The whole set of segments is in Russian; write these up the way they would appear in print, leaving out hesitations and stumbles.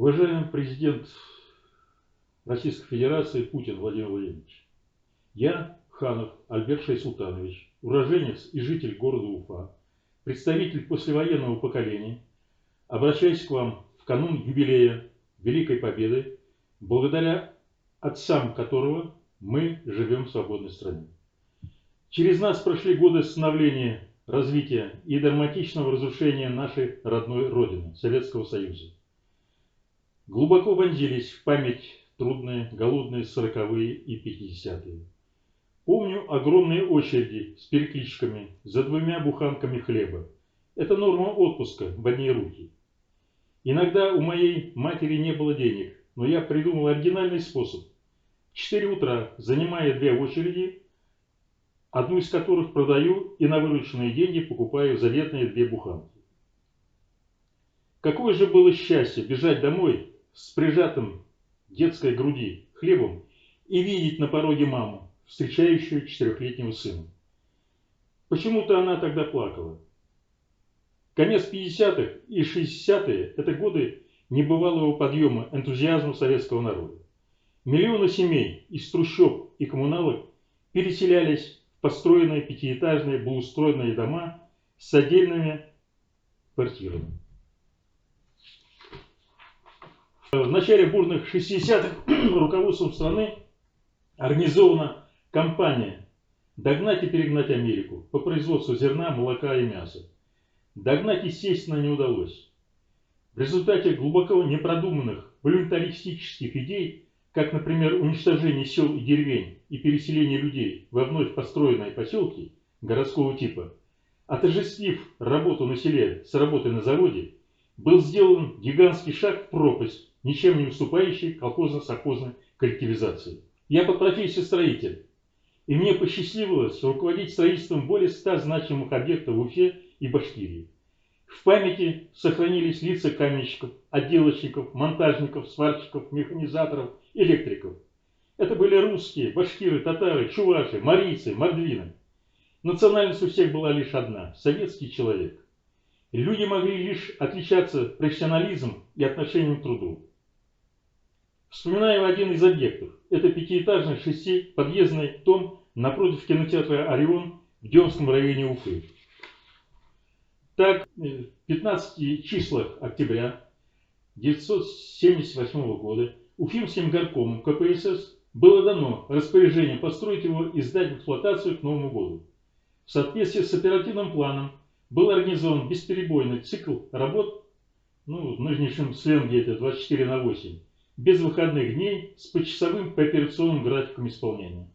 Уважаемый президент Российской Федерации Путин Владимир Владимирович, я, Ханов Альберт Шайсултанович, уроженец и житель города Уфа, представитель послевоенного поколения, обращаюсь к вам в канун юбилея Великой Победы, благодаря отцам которого мы живем в свободной стране. Через нас прошли годы становления, развития и драматичного разрушения нашей родной Родины, Советского Союза. Глубоко вонзились в память трудные, голодные 40-е и 50-е. Помню огромные очереди с перекличками за 2 буханками хлеба. Это норма отпуска в одни руки. Иногда у моей матери не было денег, но я придумал оригинальный способ. В 4 утра, занимая 2 очереди, одну из которых продаю и на вырученные деньги покупаю заветные 2 буханки. Какое же было счастье бежать домой с прижатым к детской груди хлебом и видеть на пороге маму, встречающую 4-летнего сына. Почему-то она тогда плакала. Конец 50-х и 60-е – это годы небывалого подъема энтузиазма советского народа. Миллионы семей из трущоб и коммуналок переселялись в построенные 5-этажные благоустроенные дома с отдельными квартирами. В начале бурных 60-х руководством страны организована кампания «Догнать и перегнать Америку» по производству зерна, молока и мяса. Догнать, естественно, не удалось. В результате глубоко непродуманных волюнтаристических идей, как, например, уничтожение сел и деревень и переселение людей во вновь построенные поселки городского типа, отождествив работу на селе с работой на заводе, был сделан гигантский шаг в пропасть, ничем не уступающей колхозно-совхозной коллективизации. Я по профессии строитель, и мне посчастливилось руководить строительством более 100 значимых объектов в Уфе и Башкирии. В памяти сохранились лица каменщиков, отделочников, монтажников, сварщиков, механизаторов, электриков. Это были русские, башкиры, татары, чуваши, марийцы, мордвины. Национальность у всех была лишь одна – советский человек. Люди могли лишь отличаться профессионализмом и отношением к труду. Вспоминаю один из объектов. Это 5-этажный 6-подъездный дом напротив кинотеатра «Орион» в Демском районе Уфы. Так, в 15 числах октября 1978 года Уфимским горкомом КПСС было дано распоряжение построить его и сдать в эксплуатацию к Новому году. В соответствии с оперативным планом был организован бесперебойный цикл работ, в нынешнем сленге это 24/8, без выходных дней с почасовым пооперационным графиком исполнения.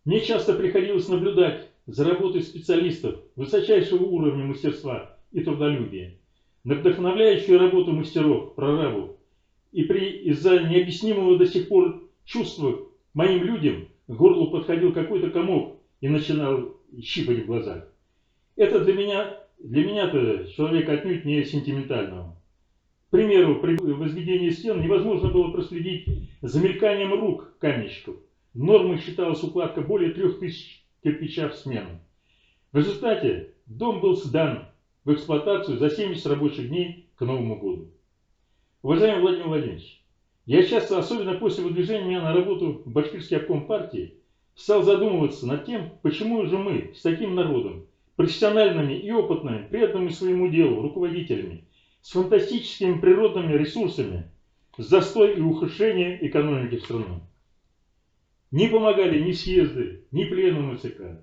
Мне часто приходилось наблюдать за работой специалистов высочайшего уровня мастерства и трудолюбия, на вдохновляющую работу мастеров, прорабов, и из-за необъяснимого до сих пор чувства к моим людям к горлу подходил какой-то комок и начинал щипать в глазах. Это для меня-то человек отнюдь не сентиментального. К примеру, при возведении стен невозможно было проследить за мельканием рук каменщиков. Нормой считалась укладка более 3000 кирпича в смену. В результате дом был сдан в эксплуатацию за 70 рабочих дней к Новому году. Уважаемый Владимир Владимирович, я часто, особенно после выдвижения меня на работу в Башкирский обком партии, стал задумываться над тем, почему же мы с таким народом, профессиональными и опытными, преданными своему делу, руководителями, с фантастическими природными ресурсами, застой и ухудшение экономики страны. Не помогали ни съезды, ни пленумы ЦК,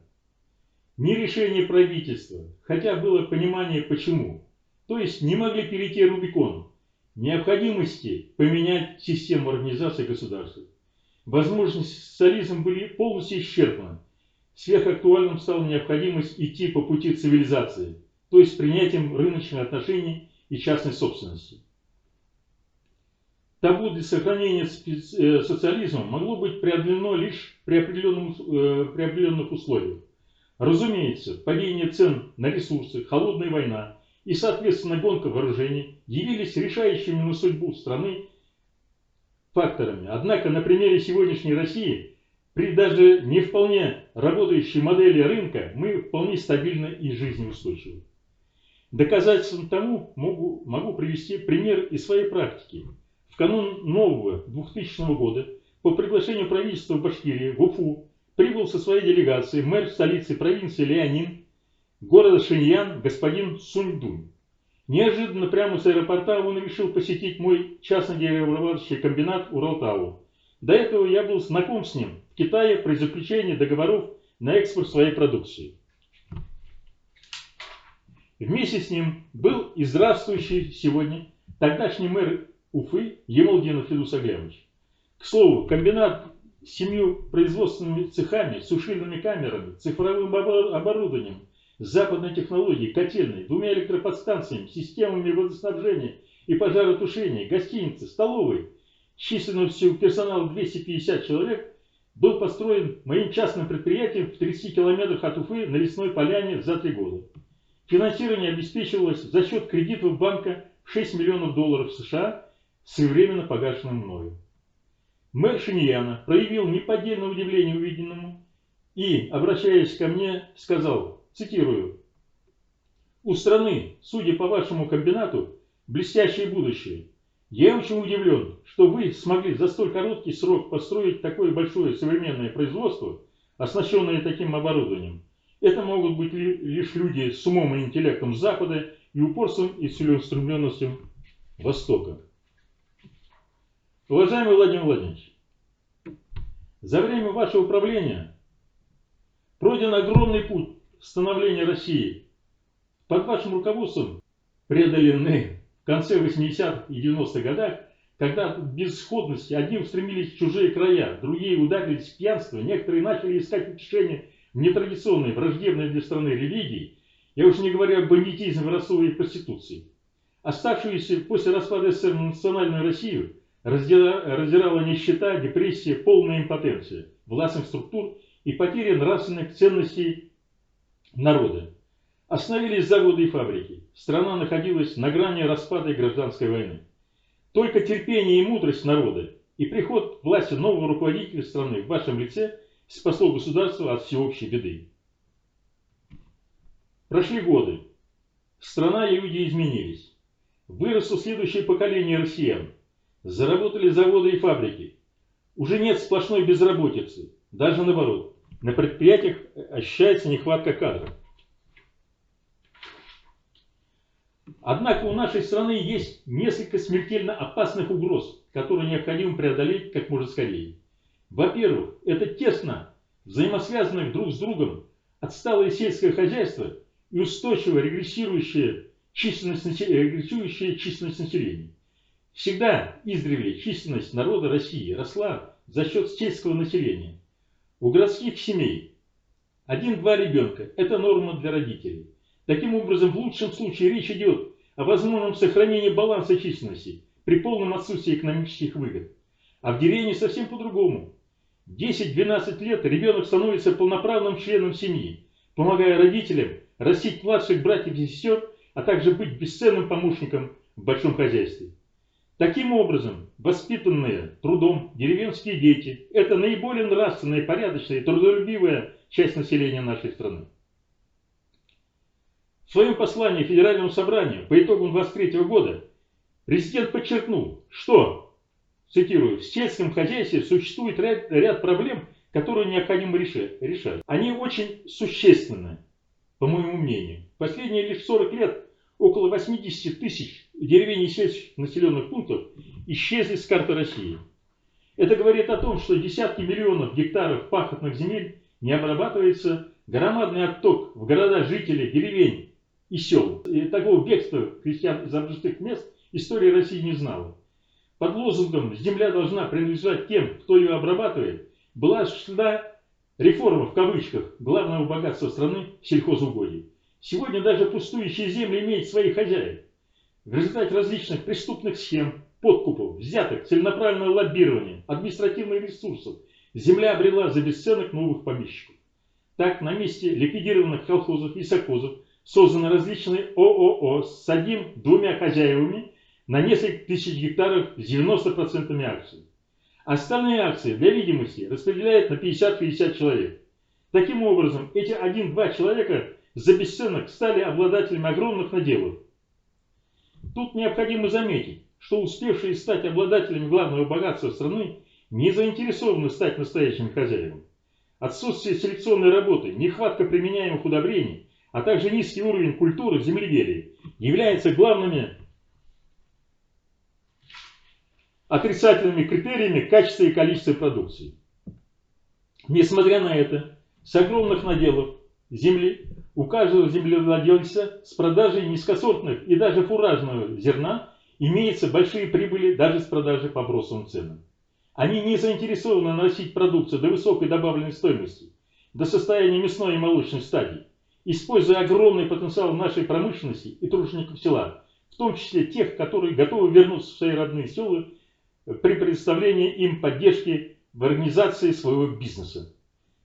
ни решения правительства, хотя было понимание почему. То есть не могли перейти Рубикон необходимости поменять систему организации государства. Возможности социализма были полностью исчерпаны. Сверхактуальным стала необходимость идти по пути цивилизации, то есть принятием рыночных отношений и частной собственности. Табу для сохранения социализма могло быть преодолено лишь при определенных условиях. Разумеется, падение цен на ресурсы, холодная война и, соответственно, гонка вооружений явились решающими на судьбу страны факторами. Однако на примере сегодняшней России, при даже не вполне работающей модели рынка, мы вполне стабильны и жизнеустойчивы. Доказательством тому могу привести пример из своей практики. В канун нового 2000 года по приглашению правительства Башкирии в Уфу прибыл со своей делегацией мэр столицы провинции Лианин, города Шиньян, господин Суньдунь. Неожиданно прямо с аэропорта он решил посетить мой частный деревообрабатывающий комбинат Уралтау. До этого я был знаком с ним в Китае при заключении договоров на экспорт своей продукции. Вместе с ним был и здравствующий сегодня тогдашний мэр Уфы Емалдинов Федус Аглямович. К слову, комбинат с 7 производственными цехами, сушильными камерами, цифровым оборудованием, западной технологией, котельной, 2 электроподстанциями, системами водоснабжения и пожаротушения, гостиницей, столовой, численностью персонала 250 человек, был построен моим частным предприятием в 30 километрах от Уфы на лесной поляне за 3 года. Финансирование обеспечивалось за счет кредитов банка в $6 миллионов США, своевременно погашенным мною. Мэр Шиньяна проявил неподдельное удивление увиденному и, обращаясь ко мне, сказал, цитирую: «У страны, судя по вашему комбинату, блестящее будущее. Я очень удивлен, что вы смогли за столь короткий срок построить такое большое современное производство, оснащенное таким оборудованием. Это могут быть лишь люди с умом и интеллектом Запада и упорством и целеустремленностью Востока». Уважаемый Владимир Владимирович, за время вашего правления пройден огромный путь становления России. Под вашим руководством преодолены в конце 80-х и 90-х годах, когда в безысходности одни устремились в чужие края, другие ударились в пьянство, некоторые начали искать утешение в нетрадиционной, враждебной для страны религии, я уж не говорю о бандитизме, воровстве и проституции. Оставшуюся после распада СССР национальную Россию раздирала нищета, депрессия, полная импотенция властных структур и потеря нравственных ценностей народа. Остановились заводы и фабрики. Страна находилась на грани распада и гражданской войны. Только терпение и мудрость народа и приход к власти нового руководителя страны в вашем лице спасло государство от всеобщей беды. Прошли годы. Страна и люди изменились. Выросло следующее поколение россиян. Заработали заводы и фабрики. Уже нет сплошной безработицы. Даже наоборот. На предприятиях ощущается нехватка кадров. Однако у нашей страны есть несколько смертельно опасных угроз, которые необходимо преодолеть как можно скорее. Во-первых, это тесно взаимосвязанное друг с другом отсталое сельское хозяйство и устойчиво регрессирующая численность населения. Всегда издревле численность народа России росла за счет сельского населения. У городских семей 1-2 ребенка – это норма для родителей. Таким образом, в лучшем случае речь идет о возможном сохранении баланса численности при полном отсутствии экономических выгод. А в деревне совсем по-другому. 10-12 лет ребенок становится полноправным членом семьи, помогая родителям растить младших братьев и сестер, а также быть бесценным помощником в большом хозяйстве. Таким образом, воспитанные трудом деревенские дети – это наиболее нравственная, порядочная и трудолюбивая часть населения нашей страны. В своем послании Федеральному собранию по итогам 23 года президент подчеркнул, что, цитирую, в сельском хозяйстве существует ряд проблем, которые необходимо решать. Они очень существенны, по моему мнению. В последние лишь 40 лет около 80 тысяч деревень и сельских населенных пунктов исчезли с карты России. Это говорит о том, что десятки миллионов гектаров пахотных земель не обрабатывается, громадный отток в города жителей, деревень и сел. И такого бегства крестьян из обжитых мест история России не знала. Под лозунгом «земля должна принадлежать тем, кто ее обрабатывает» была осуществлена реформа в кавычках главного богатства страны – сельхозугодий. Сегодня даже пустующие земли имеют своих хозяев. В результате различных преступных схем, подкупов, взяток, целенаправленного лоббирования, административных ресурсов земля обрела за бесценок новых помещиков. Так, на месте ликвидированных колхозов и совхозов созданы различные ООО с 1-2 хозяевами на несколько тысяч гектаров с 90% акций. Остальные акции для видимости распределяют на 50-60 человек. Таким образом, эти 1-2 человека за бесценок стали обладателями огромных наделов. Тут необходимо заметить, что успевшие стать обладателями главного богатства страны не заинтересованы стать настоящими хозяевами. Отсутствие селекционной работы, нехватка применяемых удобрений, а также низкий уровень культуры в земледелии являются главными отрицательными критериями качества и количества продукции. Несмотря на это, с огромных наделов земли у каждого землевладельца с продажей низкосортных и даже фуражного зерна имеются большие прибыли даже с продажи по бросовым ценам. Они не заинтересованы нарастить продукцию до высокой добавленной стоимости, до состояния мясной и молочной стадии, используя огромный потенциал нашей промышленности и тружеников села, в том числе тех, которые готовы вернуться в свои родные села при предоставлении им поддержки в организации своего бизнеса.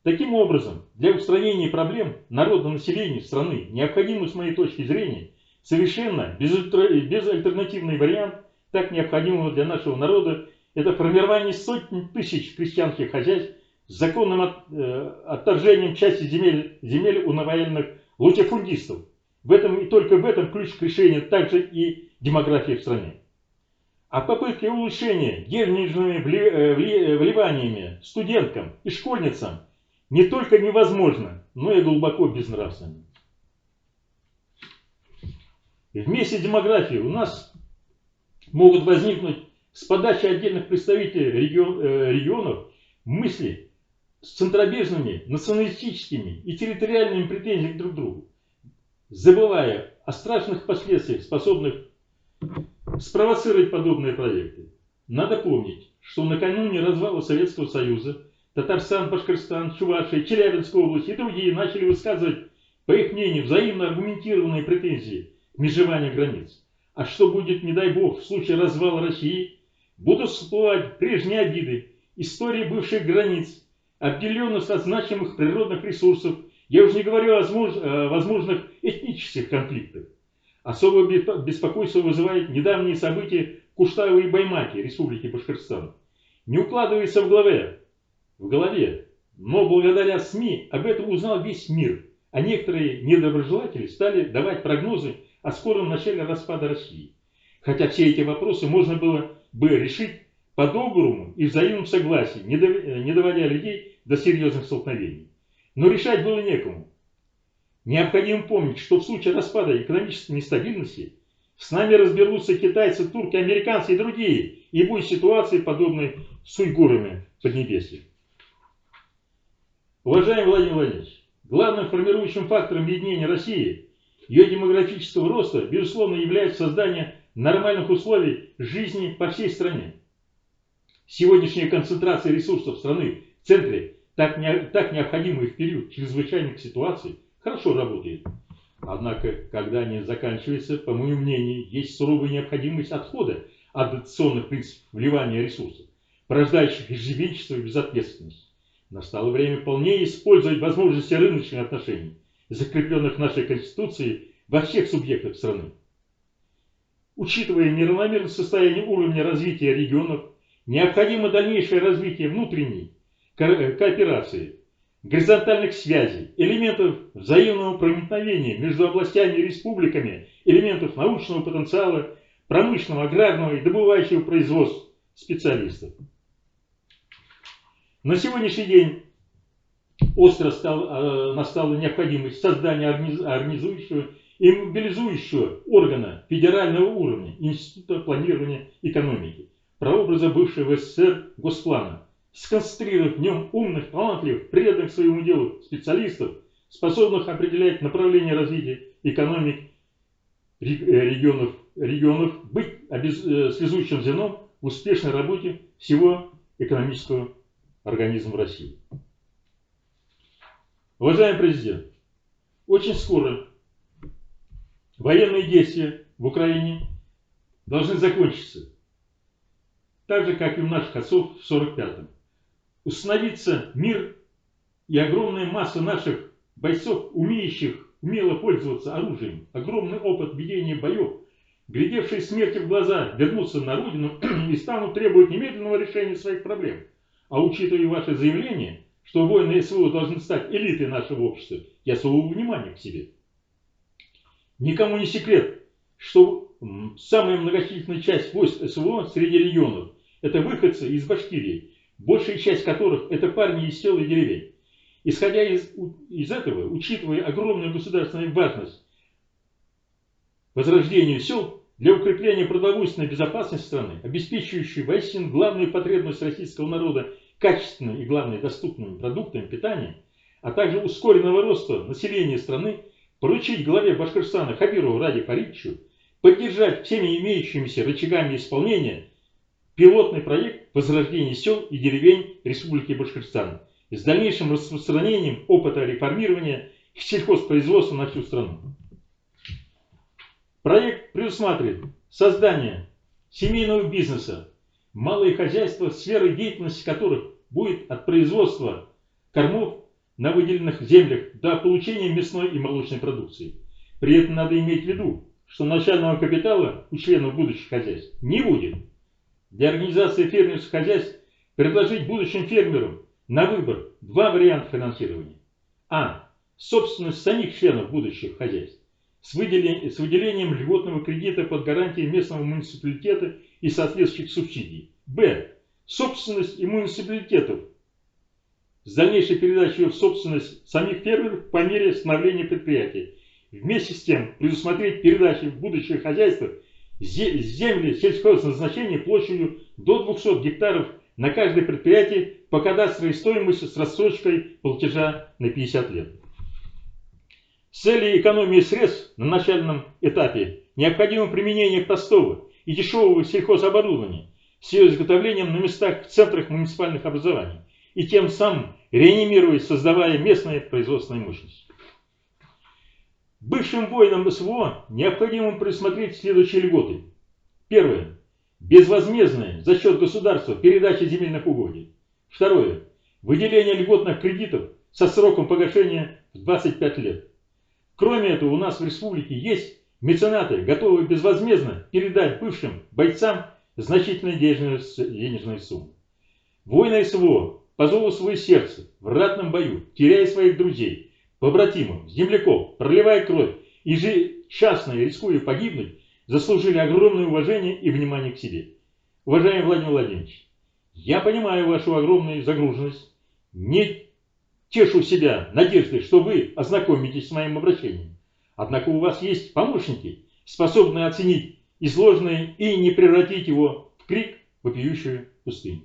Таким образом, для устранения проблем народонаселения страны необходимый, с моей точки зрения, совершенно безальтернативный вариант так необходимого для нашего народа — это формирование сотен тысяч крестьянских хозяйств с законным отторжением части земель у новоявленных латифундистов. В этом и только в этом ключ к решению также и демографии в стране. А попытки улучшения денежными вливаниями студенткам и школьницам не только невозможно, но и глубоко безнравственно. Вместе с демографией у нас могут возникнуть с подачи отдельных представителей регионов мысли с центробежными, националистическими и территориальными претензиями друг к другу, забывая о страшных последствиях, способных спровоцировать подобные проекты. Надо помнить, что накануне развала Советского Союза Татарстан, Башкортостан, Чувашия, Челябинская область и другие начали высказывать, по их мнению, взаимно аргументированные претензии к межеванию границ. А что будет, не дай бог, в случае развала России? Будут всплывать прежние обиды, истории бывших границ, отделенность от значимых природных ресурсов. Я уже не говорю о возможных этнических конфликтах. Особое беспокойство вызывает недавние события в Куштаеве и Баймаке, Республике Башкортостан. Не укладывается в голове, но благодаря СМИ об этом узнал весь мир, а некоторые недоброжелатели стали давать прогнозы о скором начале распада России. Хотя все эти вопросы можно было бы решить по-доброму и взаимном согласии, не доводя людей до серьезных столкновений. Но решать было некому. Необходимо помнить, что в случае распада экономической нестабильности с нами разберутся китайцы, турки, американцы и другие, и будет ситуация подобной с уйгурами в Поднебесье. Уважаемый Владимир Владимирович, главным формирующим фактором единения России, ее демографического роста, безусловно, является создание нормальных условий жизни по всей стране. Сегодняшняя концентрация ресурсов страны в центре, так необходимой в период чрезвычайных ситуаций, хорошо работает. Однако, когда они заканчиваются, по моему мнению, есть суровая необходимость отхода от дотационных принципов вливания ресурсов, порождающих иждивенчество и безответственность. Настало время полнее использовать возможности рыночных отношений, закрепленных в нашей Конституции во всех субъектах страны. Учитывая неравномерное состояние уровня развития регионов, необходимо дальнейшее развитие внутренней кооперации, горизонтальных связей, элементов взаимного проникновения между областями и республиками, элементов научного потенциала, промышленного, аграрного и добывающего производства специалистов. На сегодняшний день остро настала необходимость создания организующего и мобилизующего органа федерального уровня Института планирования экономики, прообраза бывшего СССР Госплана, сконцентрировав в нем умных, талантливых, преданных своему делу специалистов, способных определять направление развития экономик регионов, быть связующим звеном в успешной работе всего экономического организма России. Уважаемый президент, очень скоро военные действия в Украине должны закончиться, так же, как и у наших отцов в 1945-м. Установится мир, и огромная масса наших бойцов, умело пользоваться оружием, огромный опыт ведения боев, глядевшие смерти в глаза, вернутся на родину и станут требовать немедленного решения своих проблем. А учитывая ваше заявление, что воины СВО должны стать элитой нашего общества, я особого внимания к себе. Никому не секрет, что самая многочисленная часть войск СВО среди регионов – это выходцы из Башкирии, большая часть которых – это парни из сел и деревень. Исходя из этого, учитывая огромную государственную важность возрождения сел для укрепления продовольственной безопасности страны, обеспечивающей воистину главную потребность российского народа качественными и, главное, доступными продуктами питания, а также ускоренного роста населения страны, поручить главе Башкортостана Хабирову Раде Фаридовичу поддержать всеми имеющимися рычагами исполнения пилотный проект возрождения сел и деревень Республики Башкортостан с дальнейшим распространением опыта реформирования сельхозпроизводства на всю страну. Проект предусматривает создание семейного бизнеса, малые хозяйства, сферой деятельности которых будет от производства кормов на выделенных землях до получения мясной и молочной продукции. При этом надо иметь в виду, что начального капитала у членов будущих хозяйств не будет. Для организации фермерских хозяйств предложить будущим фермерам на выбор два варианта финансирования. А. Собственность самих членов будущих хозяйств с выделением льготного кредита под гарантией местного муниципалитета и соответствующих субсидий. Б. Собственность и муниципалитетов с дальнейшей передачей в собственность самих фермеров по мере становления предприятия. Вместе с тем предусмотреть передачу в будущее хозяйство земли сельхозназначения площадью до 200 гектаров на каждое предприятие по кадастровой стоимости с рассрочкой платежа на 50 лет. С целью экономии средств на начальном этапе необходимо применение простого и дешевого сельхозоборудования с ее изготовлением на местах в центрах муниципальных образований и тем самым реанимировать, создавая местные производственные мощности. Бывшим воинам СВО необходимо предусмотреть следующие льготы. Первое. Безвозмездная за счет государства передача земельных угодий. Второе. Выделение льготных кредитов со сроком погашения в 25 лет. Кроме этого, у нас в республике есть меценаты, готовые безвозмездно передать бывшим бойцам значительные денежные суммы. Воины СВО по зову своего сердца в ратном бою, теряя своих друзей, побратимов, земляков, проливая кровь и частно рискуя погибнуть, заслужили огромное уважение и внимание к себе. Уважаемый Владимир Владимирович, я понимаю вашу огромную загруженность, не тешу себя надеждой, что вы ознакомитесь с моим обращением. Однако у вас есть помощники, способные оценить изложенное и не превратить его в крик, вопиющую пустыню.